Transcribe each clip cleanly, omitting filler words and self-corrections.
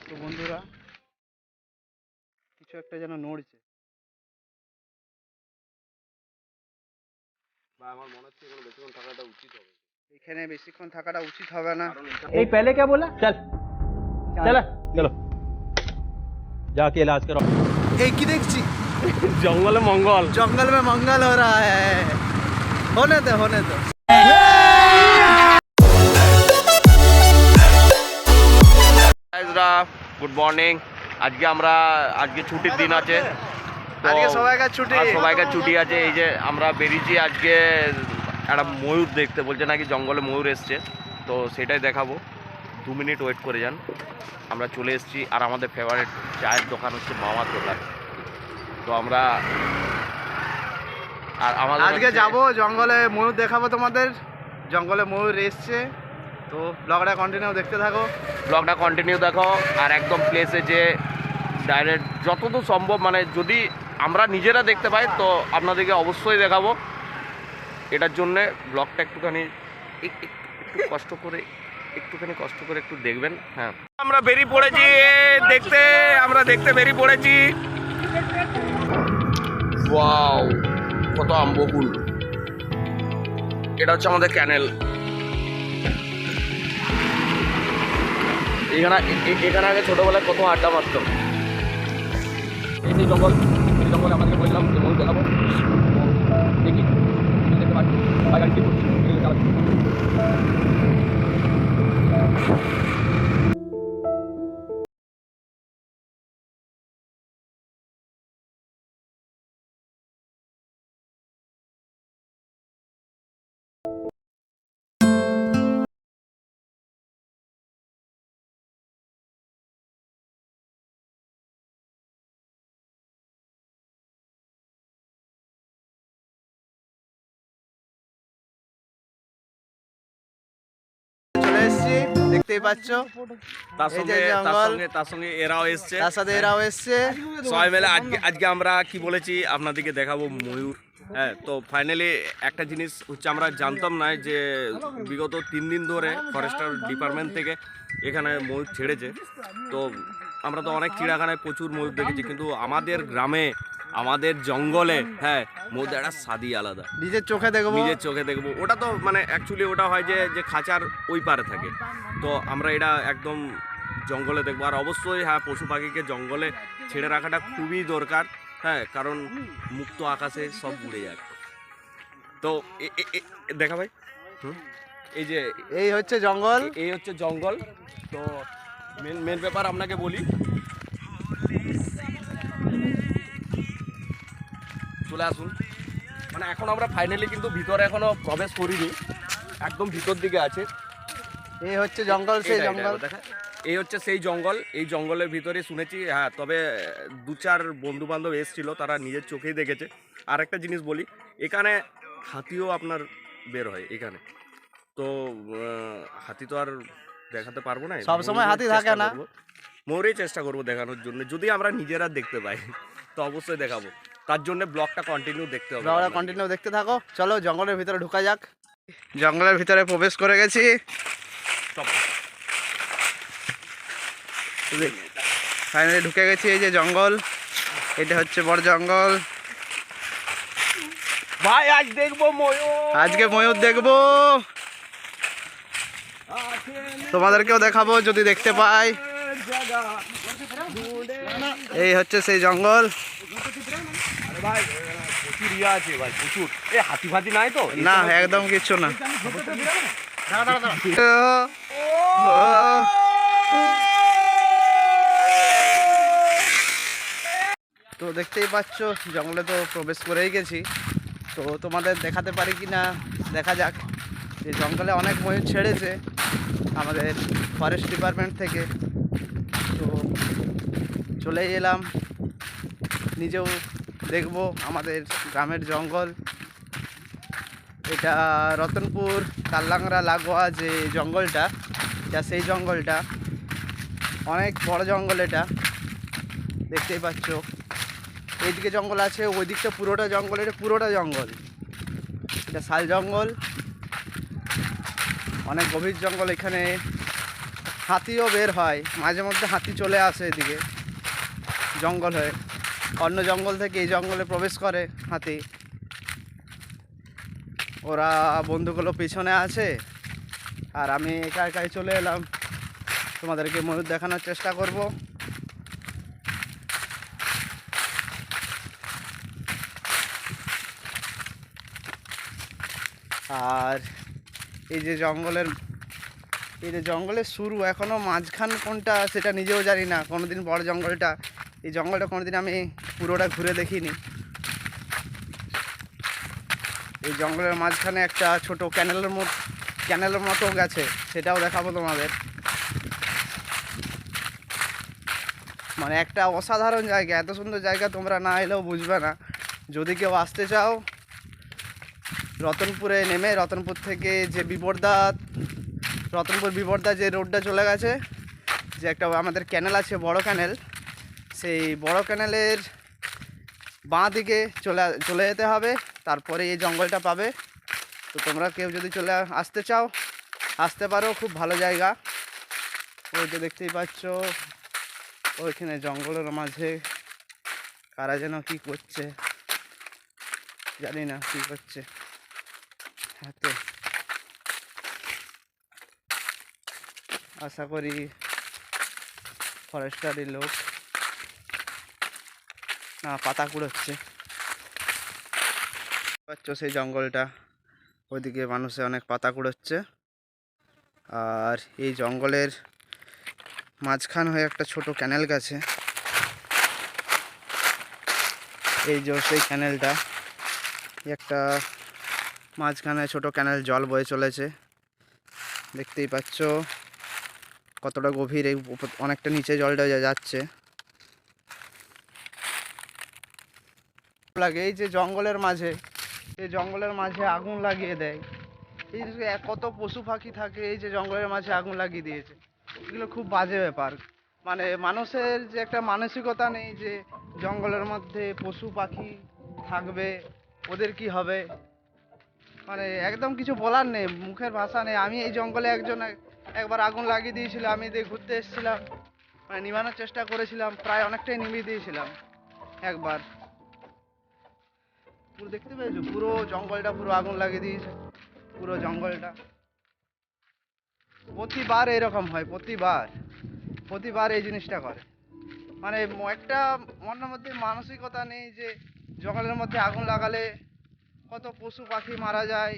তো বন্ধুরা, কিছু একটা যেন নড়ছে। আমার মনে হচ্ছে এখানে বেশিক্ষণ থাকাটা উচিত হবে। এখানে বেশিক্ষণ থাকাটা উচিত হবে না। এই पहले क्या बोला चल चल चलो जाके इलाज करो। এই কি দেখছি? जंगल मंगल जंगल में मंगल हो रहा है। होने दो होने दो। Good morning. আজকে ছুটির দিন আছে, আজকে সবাইকার ছুটি। সবাইকার ছুটি আছে। এই যে আমরা বেরিয়েছি আজকে একটা ময়ূর দেখতে, বলছে নাকি জঙ্গলে ময়ূর এসছে, তো সেটাই দেখাবো। 2 মিনিট ওয়েট করে যান, আমরা চলে এসেছি। আর আমাদের ফেভারিট চায়ের দোকান হচ্ছে মামার দোকান। তো আমরা আজকে যাবো জঙ্গলে, ময়ূর দেখাবো তোমাদের। জঙ্গলে ময়ূর এসছে, তো ব্লগটা কন্টিনিউ দেখতে থাকো। ব্লগটা কন্টিনিউ দেখো। আর একদম প্লেসে যে ডাইরেক্ট যতদূর সম্ভব, মানে যদি আমরা নিজেরা দেখতে পাই তো আপনাদেরকে অবশ্যই দেখাবো। এটার জন্যে ব্লগটা একটুখানি একটু কষ্ট করে একটু দেখবেন। হ্যাঁ, আমরা বেরিয়ে পড়েছি দেখতে, বেরিয়ে পড়েছি। ওয়াও, কত আম্বকুল! এটা হচ্ছে আমাদের ক্যানেল। এখানে আগে ছোটোবেলায় কত আড্ডা মারতাম। এই সেই জঙ্গল, এই জঙ্গলে আমাদেরকে বললাম যে ময়ূর দেখাবো। দেখি দেখতে পাচ্ছি গাড়ি চালাচ্ছি। চলে এসছি, দেখতেই পাচ্ছ। তার এই যে সঙ্গে জঙ্গল, এরাও এসছে, তার সাথে এরাও এসছে। সবাই মিলে আজকে আমরা কি বলেছি আপনাদেরকে দেখাবো ময়ূর। হ্যাঁ, তো ফাইনালি একটা জিনিস হচ্ছে, আমরা জানতাম না যে বিগত 3 দিন ধরে ফরেস্টার ডিপার্টমেন্ট থেকে এখানে ময়ূর ছেড়েছে। তো আমরা তো অনেক চিড়িয়াখানায় প্রচুর ময়ূর দেখেছি, কিন্তু আমাদের গ্রামে, আমাদের জঙ্গলে, হ্যাঁ, ময়ূর একটা স্বাদই আলাদা। নিজের চোখে দেখবো। ওটা তো মানে অ্যাকচুয়ালি ওটা হয় যে খাঁচার ওই পারে থাকে, তো আমরা এটা একদম জঙ্গলে দেখবো। আর অবশ্যই হ্যাঁ, পশু পাখিকে জঙ্গলে ছেড়ে রাখাটা খুবই দরকার। হ্যাঁ, কারণ মুক্ত আকাশে সব উড়ে যায়। তো দেখা ভাই, এই হচ্ছে জঙ্গল। এই হচ্ছে জঙ্গল। তো মেন ব্যাপার আপনাকে বলি, চলে আসুন। মানে এখন আমরা ফাইনালি কিন্তু ভিতরে এখনো প্রবেশ করিনি, একদম ভিতর দিকে আছে। এই হচ্ছে জঙ্গল, সেই জঙ্গল। এই হচ্ছে সেই জঙ্গল। এই জঙ্গলের ভিতরে শুনেছি, হ্যাঁ, তবে 2-4 বন্ধু বান্ধব এসেছিল, তারা নিজের চোখেই দেখেছে। আর একটা জিনিস বলি, এখানে হাতিও আপনার বের হয় এখানে। তো হাতি তো আর দেখাতে পারবো না, সবসময় হাতি থাকে না, ময়ূরই চেষ্টা করবো দেখানোর জন্য। যদি আমরা নিজেরা দেখতে পাই তো অবশ্যই দেখাবো। তার জন্য ব্লগটা কন্টিনিউ দেখতে হবে। ব্লগটা কন্টিনিউ দেখতে থাকো। চলো জঙ্গলের ভিতরে ঢোকা যাক। জঙ্গলের ভিতরে প্রবেশ করে গেছি। ফাইনালি ঢুকে গেছি। এই যে জঙ্গল, এটা হচ্ছে বড় জঙ্গল। ভাই আজ দেখবো ময়ূর, আজকে ময়ূর দেখবো, তোমাদেরকেও দেখাবো যদি দেখতে পাই। এই হচ্ছে সেই জঙ্গল। ভাই প্রচুর ইয়ে আছে ভাই, প্রচুর। এই হাতি ফাতি নাই তো? না, একদম কিচ্ছু না। তো দেখতেই পাচ্ছ জঙ্গলে তো প্রবেশ করেই গেছি। তো তোমাদের দেখাতে পারি কি না দেখা যাক। এই জঙ্গলে অনেক ময়ূর ছেড়েছে আমাদের ফরেস্ট ডিপার্টমেন্ট থেকে। তো চলেই এলাম, নিজেও দেখবো আমাদের গ্রামের জঙ্গল। এটা রতনপুর কাল্লাংরা লাগোয়া যে জঙ্গলটা, এটা সেই জঙ্গলটা। অনেক বড় জঙ্গল এটা, দেখতেই পাচ্ছ। এইদিকে জঙ্গল আছে, ওই দিকটা পুরোটা জঙ্গল। এটা পুরোটা জঙ্গল, এটা শাল জঙ্গল, অনেক গভীর জঙ্গল। এখানে হাতিও বের হয়, মাঝে মধ্যে হাতি চলে আসে এদিকে জঙ্গল হয়ে, অন্য জঙ্গল থেকে এই জঙ্গলে প্রবেশ করে হাতি। ওরা বন্ধুগুলো পিছনে আছে আর আমি একা একাই চলে এলাম, তোমাদেরকে ময়ূর দেখানোর চেষ্টা করব। আর এই যে জঙ্গলের শুরু, এখনও মাঝখান কোনটা সেটা নিজেও জানি না। কোনোদিন বড় জঙ্গলটা, এই জঙ্গলটা কোনোদিন আমি পুরোটা ঘুরে দেখিনি। এই জঙ্গলের মাঝখানে একটা ছোট ক্যানেলের মতো গেছে, সেটাও দেখাবো তোমাদের। মানে একটা অসাধারণ জায়গা, এত সুন্দর জায়গা তোমরা না এলেও বুঝবে না। যদি কেউ আসতে চাও, রতনপুরে নেমে রতনপুর থেকে যে রতনপুর বিবর্দা যে রোডটা চলে গেছে, যে একটা আমাদের ক্যানেল আছে, বড় ক্যানেল, সেই বড় ক্যানেলের বাঁ দিকে চলে যেতে হবে, তারপরে এই জঙ্গলটা পাবে। তো তোমরা কেউ যদি আসতে চাও আসতে পারো, খুব ভালো জায়গা। ওই যে দেখতেই পাচ্ছ ওইখানে জঙ্গলের মাঝে কারা যেন কি করছে, জানি না কি করছে হাতে। আশা করি ফরেস্টারের লোক, না পাতা কুড়োচ্ছে। পাচ্ছ সেই জঙ্গলটা, ওইদিকে মানুষে অনেক পাতা কুড়োচ্ছে। আর এই জঙ্গলের মাঝখান হয়ে একটা ছোট ক্যানেল গেছে, এই যে সেই ক্যানেলটা, একটা মাঝখানে ছোট ক্যানেল, জল বয়ে চলেছে। দেখতেই পাচ্ছ কতটা গভীর, এই অনেকটা নিচে জলটা যাচ্ছে। লাগে এই যে জঙ্গলের মাঝে আগুন লাগিয়ে দেয়। এই যে কত পশু পাখি থাকে, এই যে জঙ্গলের মাঝে আগুন লাগিয়ে দিয়েছে, এগুলো খুব বাজে ব্যাপার। মানে মানুষের যে একটা মানসিকতা নেই যে জঙ্গলের মধ্যে পশু পাখি থাকবে, ওদের কি হবে, মানে একদম কিছু বলার নেই, মুখের ভাষা নেই। আমি এই জঙ্গলে একবার আগুন লাগিয়ে দিয়েছিল, আমি ঘুরতে এসেছিলাম, মানে নিভানোর চেষ্টা করেছিলাম, প্রায় অনেকটাই নিভিয়ে দিয়েছিলাম একবার। পুরো দেখতে পেয়েছো, পুরো জঙ্গলটা পুরো আগুন লাগিয়ে দিয়েছে, পুরো জঙ্গলটা। প্রতিবার এরকম হয়, প্রতিবার এই জিনিসটা করে। মানে একটা মনের মধ্যে মানসিকতা নেই যে জঙ্গলের মধ্যে আগুন লাগালে কত পশু পাখি মারা যায়,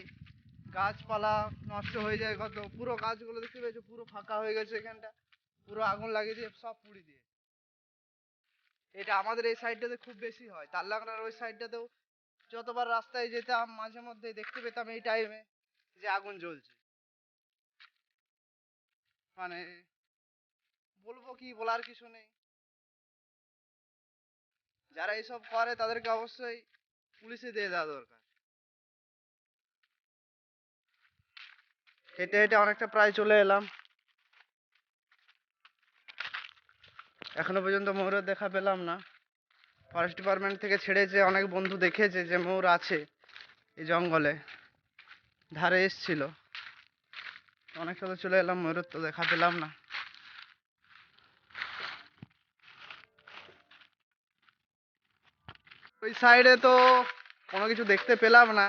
গাছপালা নষ্ট হয়ে যায় কত। পুরো গাছগুলো দেখতে পেয়েছো পুরো ফাঁকা হয়ে গেছে, এখানটা পুরো আগুন লাগিয়ে দিয়ে সব পুড়ি দিয়ে। এটা আমাদের এই সাইডটাতে খুব বেশি হয়, তারলাংড়ার ওই সাইডটাতেও যতবার রাস্তায় যেতাম মাঝে মধ্যে দেখতে পেতাম এই টাইমে যে আগুন জ্বলছে। মানে বলবো কি, বলার কিছু নেই। যারা এইসব করে তাদেরকে অবশ্যই পুলিশে দিয়ে দেওয়া দরকার। হেঁটে হেঁটে অনেকটা প্রায় চলে এলাম, এখনো পর্যন্ত ময়ূরের দেখা পেলাম না। ফরেস্ট ডিপার্টমেন্ট থেকে ছেড়েছে, অনেক বন্ধু দেখেছে যে ময়ূর আছে এই জঙ্গলে, ধারে এসছিল, অনেকটা তো চলে এলাম, ময়ূরের তো দেখা পেলাম না। ওই সাইডে তো কোনো কিছু দেখতে পেলাম না,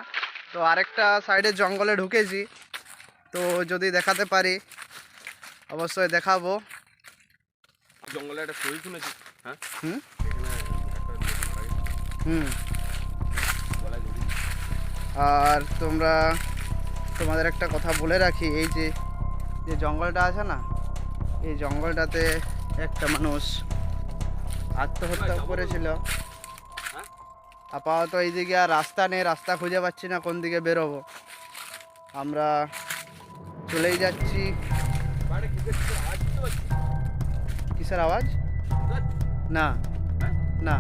তো আরেকটা সাইডে জঙ্গলে ঢুকেছি, তো যদি দেখাতে পারি অবশ্যই দেখাবো। জঙ্গলে একটা শরীর শুনেছি, হ্যাঁ, আর তোমাদের একটা কথা বলে রাখি, এই যে জঙ্গলটা আছে না, এই জঙ্গলটাতে একটা মানুষ আত্মহত্যা করেছিল। আপাতত এইদিকে আর রাস্তা নেই, রাস্তা খুঁজে পাচ্ছি না কোন দিকে বেরোবো, আমরা চলেই যাচ্ছি। কিসের আওয়াজ? না না,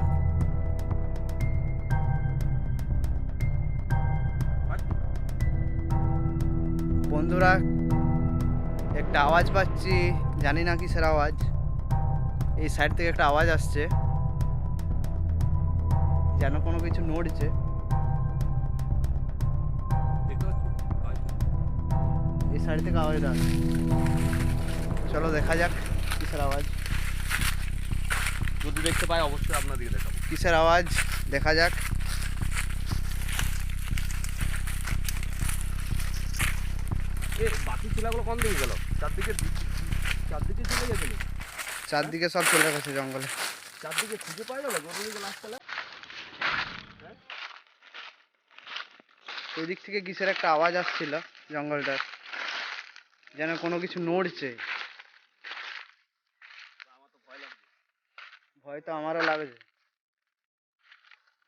বন্ধুরা একটা আওয়াজ পাচ্ছি, জানি না কিসের আওয়াজ। এই সাইড থেকে একটা আওয়াজ আসছে, যেন কোনো কিছু নড়ছে। এই সাইড থেকে আওয়াজটা আসছে। চলো দেখা যাক কিসের আওয়াজ। যদি দেখতে পাই অবশ্যই আপনাদেরকে দেখাবো। কিসের আওয়াজ দেখা যাক। বাকি ছেলেগুলো কোন দিকে গেল? চারদিকে চলে গেছিল, চারদিকে সব চলে গেছে জঙ্গলে। চারদিকে খুঁজে পাই গেল গরুদিকে লাস্ট তলা। ওই দিক থেকে কিসের একটা আওয়াজ আসছিল জঙ্গলটার, যেন কোনো কিছু নড়ছে। ভয় তো আমারও লাগছে,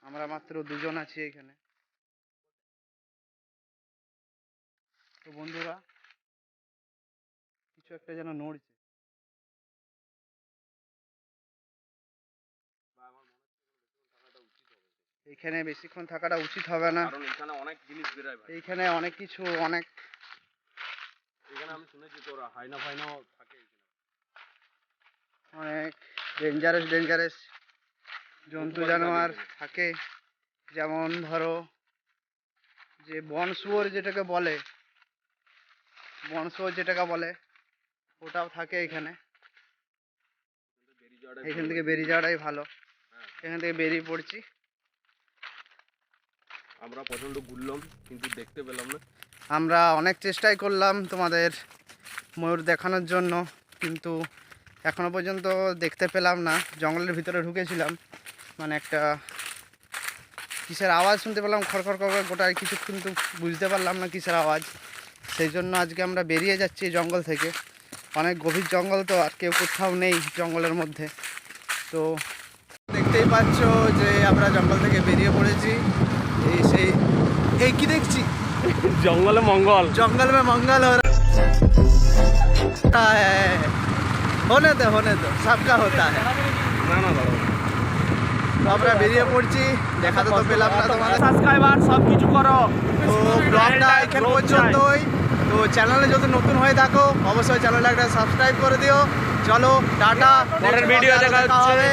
আমরা মাত্র দুজন আছি এখানে। তো বন্ধুরা, কিছু একটা যেন নড়ছে। এইখানে বেশিক্ষণ থাকাটা উচিত হবে না, কারণ এখানে অনেক জিনিস বেরোয় ভাই। এইখানে অনেক কিছু অনেক এখানে আমি শুনেছি তোর হাইনা ফাইনাও থাকে এখানে। অনেক ডেঞ্জারাস জন্তু জানোয়ার থাকে। যেমন ধরো যে বন শুয়োর যেটাকে বলে ওটাও থাকে এখানে। এখান থেকে বেরিয়ে যাওয়াটাই ভালো। এখান থেকে বেরিয়ে পড়ছি। আমরা প্রচন্ড ঘুরলাম কিন্তু দেখতে পেলাম না। আমরা অনেক চেষ্টাই করলাম তোমাদের ময়ূর দেখানোর জন্য, কিন্তু এখনো পর্যন্ত দেখতে পেলাম না। জঙ্গলের ভিতরে ঢুকেছিলাম, মানে একটা কিসের আওয়াজ শুনতে পেলাম, খড়খড় করে গোটায় কিছু, কিন্তু বুঝতে পারলাম না কিসের আওয়াজ। সেই জন্য আজকে আমরা বেরিয়ে যাচ্ছি জঙ্গল থেকে। অনেক গভীর জঙ্গল তো, আর কেউ কোথাও নেই জঙ্গলের মধ্যে। তো দেখতেই পাচ্ছ যে আমরা জঙ্গল থেকে বেরিয়ে পড়েছি। এই কি দেখছি, জঙ্গলে মঙ্গল, जंगल में मंगल हो रहा है। होने दो सबका होता है। না না দাঁড়াও, তো আমরা বেরিয়ে পড়ছি, দেখাতে তো পেলাম না তোমাদের। সাবস্ক্রাইবার সব কিছু করো। তো ব্লগটা এখানে পর্যন্তই। তো চ্যানেলে যদি নতুন হয়ে থাকো অবশ্যই চ্যানেলটা একটা সাবস্ক্রাইব করে দিও। চলো টাটা, পরের ভিডিও দেখা হচ্ছে।